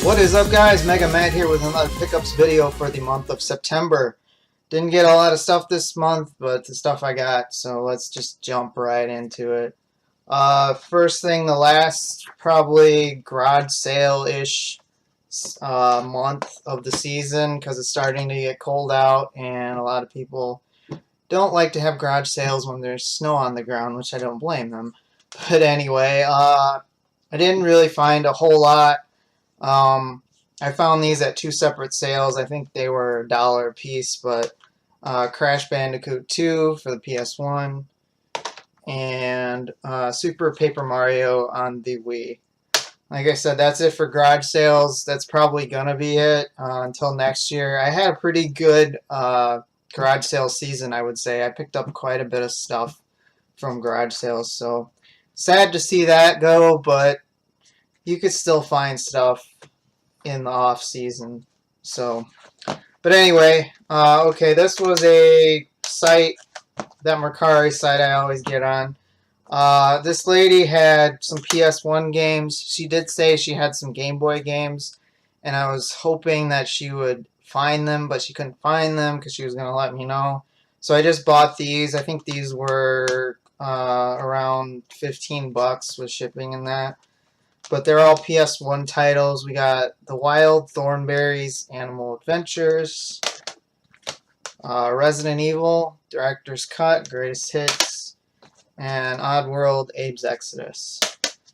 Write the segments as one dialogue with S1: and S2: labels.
S1: What is up, guys? Mega Matt here with another pickups video for the month of September. Didn't get a lot of stuff this month, but the stuff I got, so let's just jump right into it. First thing, the last probably garage sale-ish month of the season, because it's starting to get cold out and a lot of people don't like to have garage sales when there's snow on the ground, which I don't blame them. But anyway, I didn't really find a whole lot. I found these at two separate sales. I think they were $1 a piece, but Crash Bandicoot 2 for the PS1 and Super Paper Mario on the Wii. Like I said, that's it for garage sales. That's probably going to be it until next year. I had a pretty good garage sale season, I would say. I picked up quite a bit of stuff from garage sales, so sad to see that go, but you could still find stuff in the off season. So, but anyway, okay, this was a site, that Mercari site I always get on. This lady had some PS1 games. She did say she had some Game Boy games, and I was hoping that she would find them, but she couldn't find them because she was going to let me know. So I just bought these. I think these were around 15 bucks with shipping and that. But they're all PS1 titles. We got The Wild Thornberrys, Animal Adventures, Resident Evil, Director's Cut, Greatest Hits, and Oddworld, Abe's Exodus.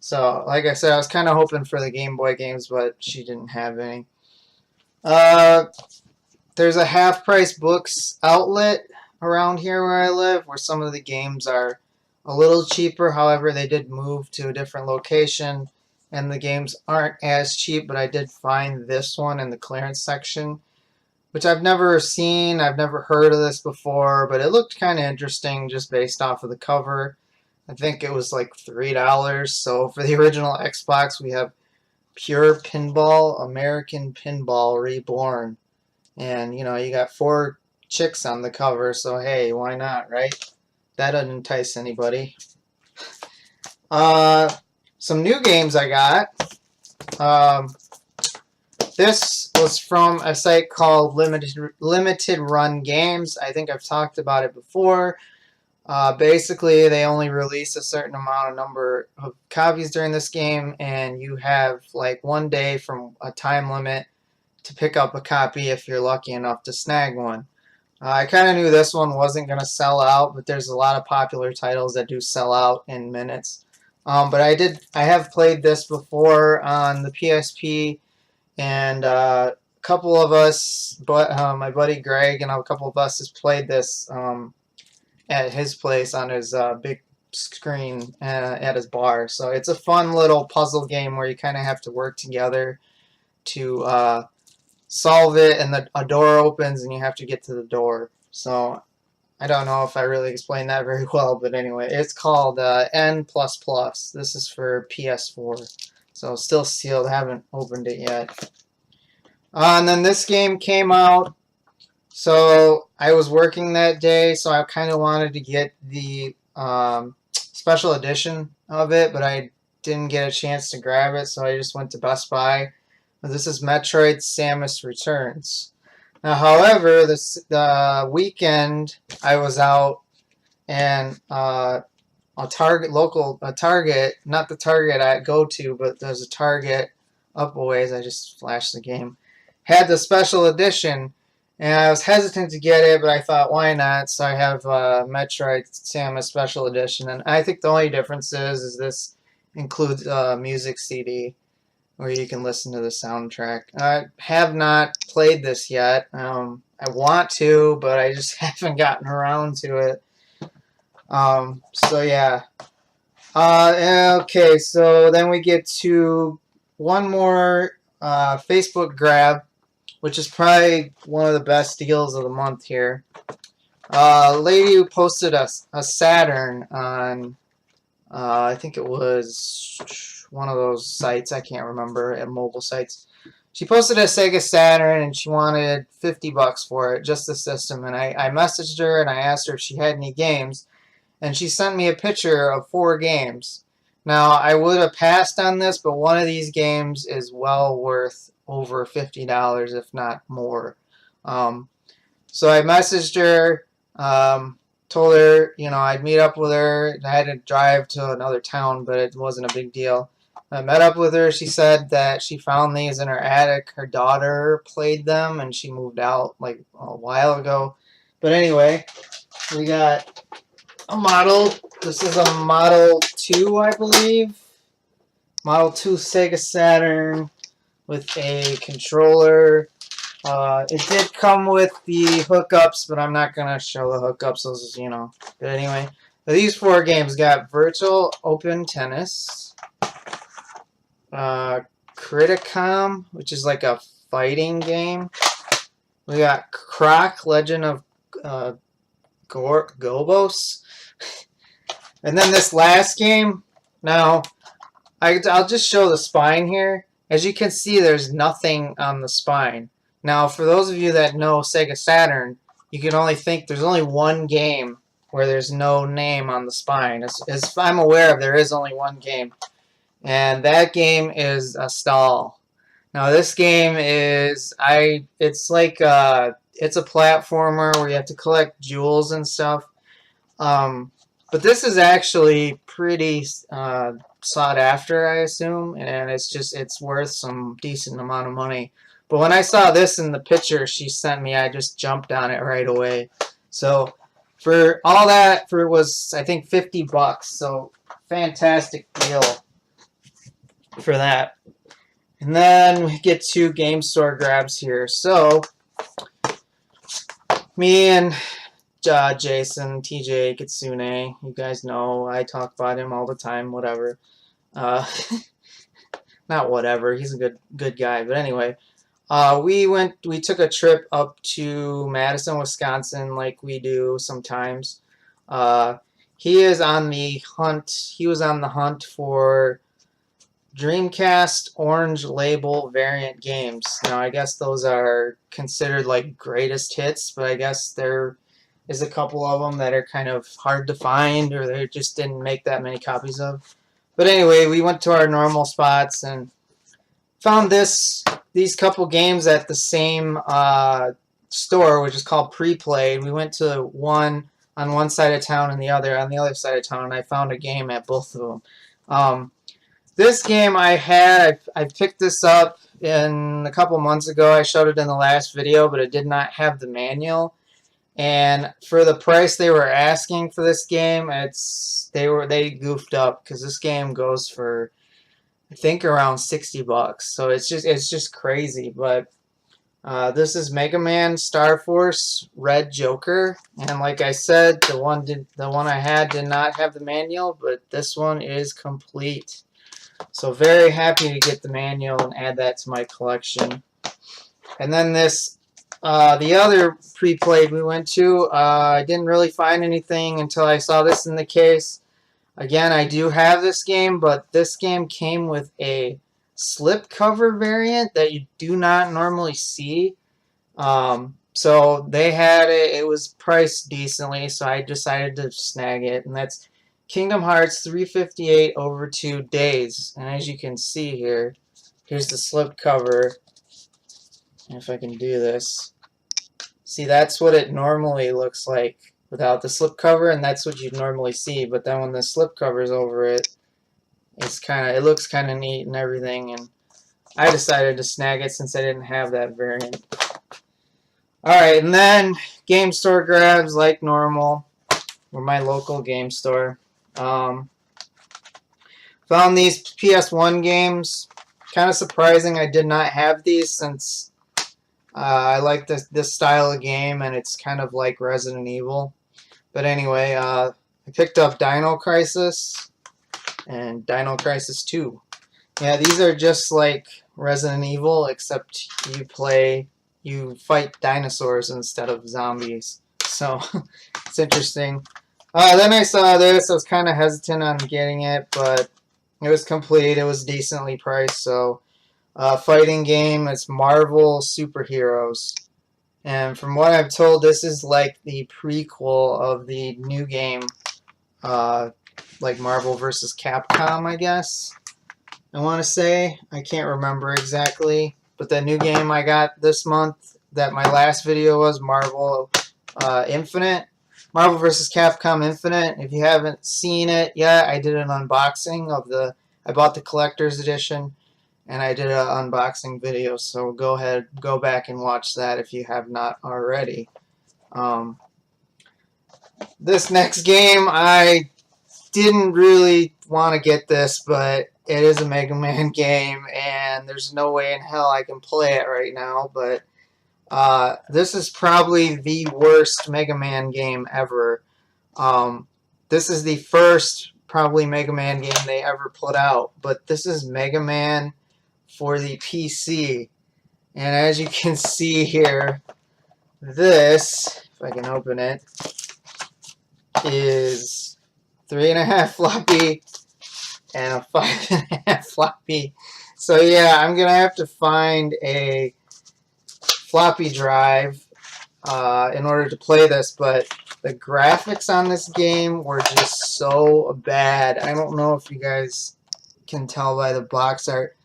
S1: So, like I said, I was kind of hoping for the Game Boy games, but she didn't have any. There's a half-price books outlet around here where I live, where some of the games are a little cheaper. However, they did move to a different location, and the games aren't as cheap, but I did find this one in the clearance section, which I've never seen. I've never heard of this before, but it looked kind of interesting just based off of the cover. I think it was like $3. So for the original Xbox, we have Pure Pinball, American Pinball Reborn. And, you know, you got 4 chicks on the cover, so hey, why not, right? That doesn't entice anybody. Some new games I got. This was from a site called Limited Run Games. I think I've talked about it before. Basically, they only release a certain number of copies during this game, and you have like 1 day from a time limit to pick up a copy if you're lucky enough to snag one. I kind of knew this one wasn't going to sell out, but there's a lot of popular titles that do sell out in minutes. But I have played this before on the PSP, and a couple of us, my buddy Greg and a couple of us has played this at his place on his big screen at his bar. So it's a fun little puzzle game where you kind of have to work together to solve it, and a door opens and you have to get to the door. So I don't know if I really explained that very well, but anyway, it's called N++. This is for PS4, so still sealed. Haven't opened it yet. And then this game came out, so I was working that day, so I kind of wanted to get the special edition of it, but I didn't get a chance to grab it, so I just went to Best Buy. This is Metroid Samus Returns. Now, however, the weekend I was out, and a Target, not the Target I go to, but there's a Target up a ways. I just flashed the game. Had the special edition, and I was hesitant to get it, but I thought, why not? So I have Metroid Samus Special Edition, and I think the only difference is this includes a music CD, where you can listen to the soundtrack. I have not played this yet. I want to, but I just haven't gotten around to it. So yeah. Okay, so then we get to one more Facebook grab, which is probably one of the best deals of the month here. A lady who posted a Saturn on, I think it was one of those sites, I can't remember, at mobile sites. She posted a Sega Saturn, and she wanted 50 bucks for it, just the system. And I messaged her, and I asked her if she had any games, and she sent me a picture of 4 games. Now, I would have passed on this, but one of these games is well worth over $50, if not more. So I messaged her, told her, you know, I'd meet up with her. I had to drive to another town, but it wasn't a big deal. I met up with her. She said that she found these in her attic. Her daughter played them, and she moved out like a while ago. But anyway, we got a model. This is a Model 2, I believe. Model 2 Sega Saturn with a controller. It did come with the hookups, but I'm not going to show the hookups. Those, you know. But anyway, these 4 games got Virtual Open Tennis, Criticom, which is like a fighting game. We got Croc, Legend of Gobos. And then this last game, now, I'll just show the spine here. As you can see, there's nothing on the spine. Now, for those of you that know Sega Saturn, you can only think there's only one game where there's no name on the spine. As I'm aware of, there is only one game. And that game is a stall. Now, this game is, it's like, it's a platformer where you have to collect jewels and stuff. But this is actually pretty sought after, I assume, and it's worth some decent amount of money. But when I saw this in the picture she sent me, I just jumped on it right away. So for all that, it was, I think, $50. So fantastic deal for that. And then we get 2 game store grabs here. So me and Jason, TJ, Kitsune, you guys know I talk about him all the time, whatever. Not whatever, he's a good guy, but anyway, we took a trip up to Madison, Wisconsin, like we do sometimes. He was on the hunt for Dreamcast Orange Label variant games. Now, I guess those are considered like greatest hits, but I guess there is a couple of them that are kind of hard to find, or they just didn't make that many copies of. But anyway, we went to our normal spots and found these couple games at the same store, which is called Pre-Played. We went to one on one side of town and the other on the other side of town, and I found a game at both of them. This game I picked this up a couple months ago. I showed it in the last video, but it did not have the manual. And for the price they were asking for this game, they goofed up, because this game goes for, I think, around $60. So it's just crazy. But this is Mega Man Star Force Red Joker, and like I said, the one I had did not have the manual, but this one is complete. So very happy to get the manual and add that to my collection. And then this. The other pre-played we went to, I didn't really find anything until I saw this in the case. Again, I do have this game, but this game came with a slipcover variant that you do not normally see. So they had it. It was priced decently, so I decided to snag it. And that's Kingdom Hearts 358 over 2 days. And as you can see here, here's the slipcover. If I can do this. See, that's what it normally looks like without the slipcover, and that's what you'd normally see. But then when the slipcover's over it, it looks kind of neat and everything. And I decided to snag it since I didn't have that variant. All right, and then game store grabs like normal, or my local game store. Found these PS1 games. Kind of surprising I did not have these, since I like this style of game, and it's kind of like Resident Evil. But anyway, I picked up Dino Crisis and Dino Crisis 2. Yeah, these are just like Resident Evil, except you fight dinosaurs instead of zombies. So it's interesting. Then I saw this. I was kind of hesitant on getting it, but it was complete. It was decently priced, so fighting game. It's Marvel Superheroes, and from what I've told, this is like the prequel of the new game, like Marvel vs. Capcom, I guess. I want to say, I can't remember exactly, but the new game I got this month that my last video was Marvel Infinite. Marvel vs. Capcom Infinite. If you haven't seen it yet, I did an unboxing of I bought the collector's edition, and I did an unboxing video, so go ahead, go back and watch that if you have not already. This next game, I didn't really want to get this, but it is a Mega Man game, and there's no way in hell I can play it right now, but this is probably the worst Mega Man game ever. This is the first probably Mega Man game they ever put out, but this is Mega Man for the PC. And as you can see here, this, if I can open it, is 3.5 floppy and a 5.5 floppy. So yeah, I'm gonna have to find a floppy drive in order to play this, but the graphics on this game were just so bad. I don't know if you guys can tell by the box art,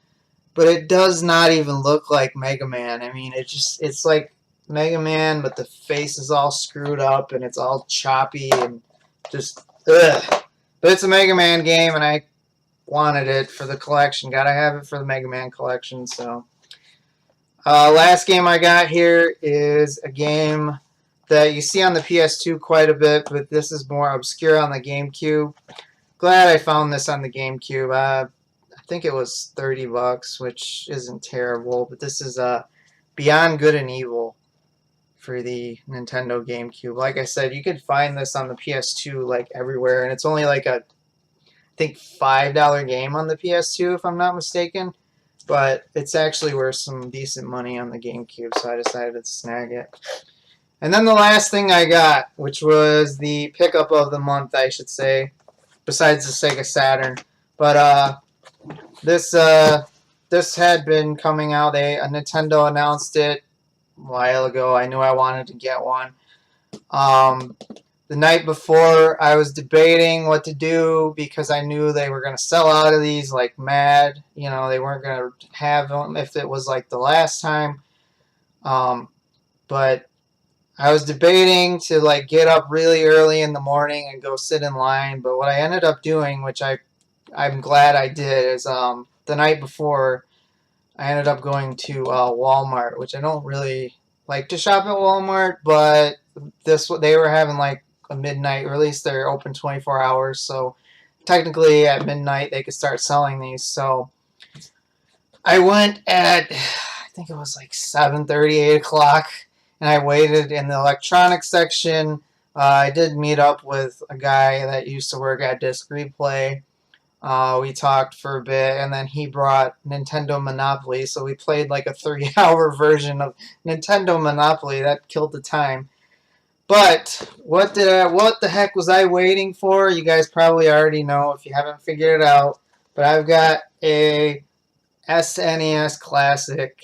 S1: but it does not even look like Mega Man. I mean, it's like Mega Man, but the face is all screwed up and it's all choppy and just ugh. But it's a Mega Man game, and I wanted it for the collection. Gotta have it for the Mega Man collection. So last game I got here is a game that you see on the PS2 quite a bit, but this is more obscure on the GameCube. Glad I found this on the GameCube. I think it was $30, which isn't terrible, but this is Beyond Good and Evil for the Nintendo GameCube. Like I said, you could find this on the PS2 like everywhere, and it's only like a, I think, $5 game on the PS2 if I'm not mistaken, but it's actually worth some decent money on the GameCube, so I decided to snag it. And then the last thing I got, which was the pickup of the month, I should say, besides the Sega Saturn, but this had been coming out. Nintendo announced it a while ago. I knew I wanted to get one. The night before, I was debating what to do because I knew they were going to sell out of these like mad. You know, they weren't going to have them if it was like the last time. But I was debating to like get up really early in the morning and go sit in line. But what I ended up doing, which I'm glad I did, is the night before, I ended up going to Walmart, which I don't really like to shop at Walmart, but they were having like a midnight release. They're open 24 hours, so technically at midnight they could start selling these. So I went at, I think it was like 7:30, 8 o'clock, and I waited in the electronics section. I did meet up with a guy that used to work at Disc Replay. We talked for a bit, and then he brought Nintendo Monopoly, so we played like a 3-hour version of Nintendo Monopoly. That killed the time. But what the heck was I waiting for? You guys probably already know if you haven't figured it out. But I've got a SNES Classic.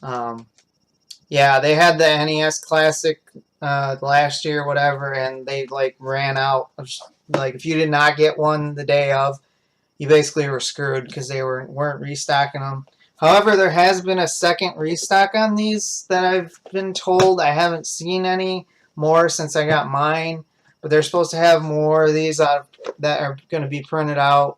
S1: Yeah, they had the NES Classic last year, whatever, and they like ran out. Like if you did not get one the day of, you basically were screwed because they weren't restocking them. However, there has been a second restock on these that I've been told. I haven't seen any more since I got mine, but they're supposed to have more of these that are going to be printed out,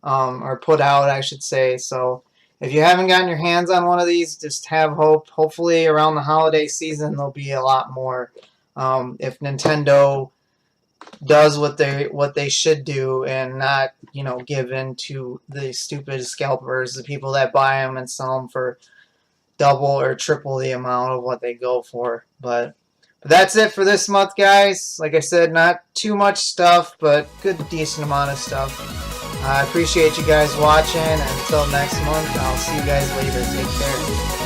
S1: or put out, I should say. So if you haven't gotten your hands on one of these, just have hope. Hopefully around the holiday season there'll be a lot more. If Nintendo does what they should do and not, you know, give in to the stupid scalpers, the people that buy them and sell them for double or triple the amount of what they go for. But that's it for this month, guys. Like I said, not too much stuff, but good decent amount of stuff. I appreciate you guys watching, and until next month, I'll see you guys later. Take care.